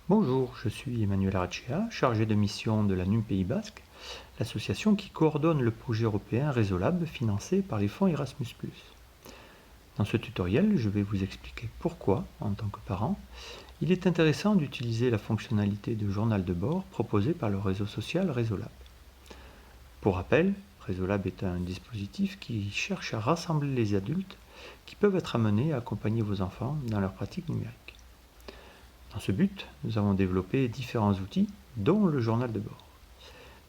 Bonjour, je suis Emmanuel Arachea, chargé de mission de la NUM Pays Basque, l'association qui coordonne le projet européen Résolab financé par les fonds Erasmus+. Dans ce tutoriel, je vais vous expliquer pourquoi, en tant que parent, il est intéressant d'utiliser la fonctionnalité de journal de bord proposée par le réseau social Résolab. Pour rappel, Résolab est un dispositif qui cherche à rassembler les adultes qui peuvent être amenés à accompagner vos enfants dans leur pratique numérique. Dans ce but, nous avons développé différents outils, dont le journal de bord.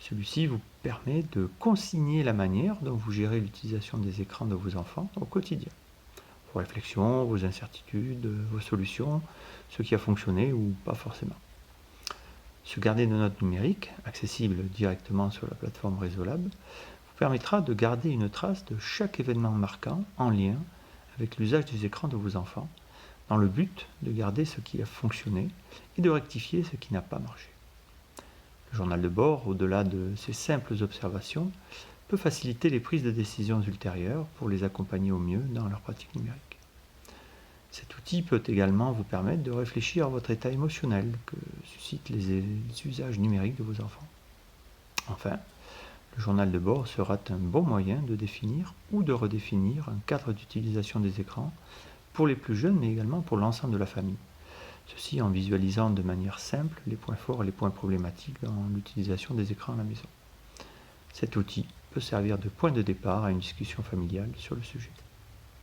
Celui-ci vous permet de consigner la manière dont vous gérez l'utilisation des écrans de vos enfants au quotidien. Vos réflexions, vos incertitudes, vos solutions, ce qui a fonctionné ou pas forcément. Ce carnet de notes numérique, accessible directement sur la plateforme Résolab, vous permettra de garder une trace de chaque événement marquant en lien avec l'usage des écrans de vos enfants, dans le but de garder ce qui a fonctionné et de rectifier ce qui n'a pas marché. Le journal de bord, au-delà de ces simples observations, peut faciliter les prises de décisions ultérieures pour les accompagner au mieux dans leur pratique numérique. Cet outil peut également vous permettre de réfléchir à votre état émotionnel que suscitent les usages numériques de vos enfants. Enfin, le journal de bord sera un bon moyen de définir ou de redéfinir un cadre d'utilisation des écrans pour les plus jeunes, mais également pour l'ensemble de la famille. Ceci en visualisant de manière simple les points forts et les points problématiques dans l'utilisation des écrans à la maison. Cet outil peut servir de point de départ à une discussion familiale sur le sujet.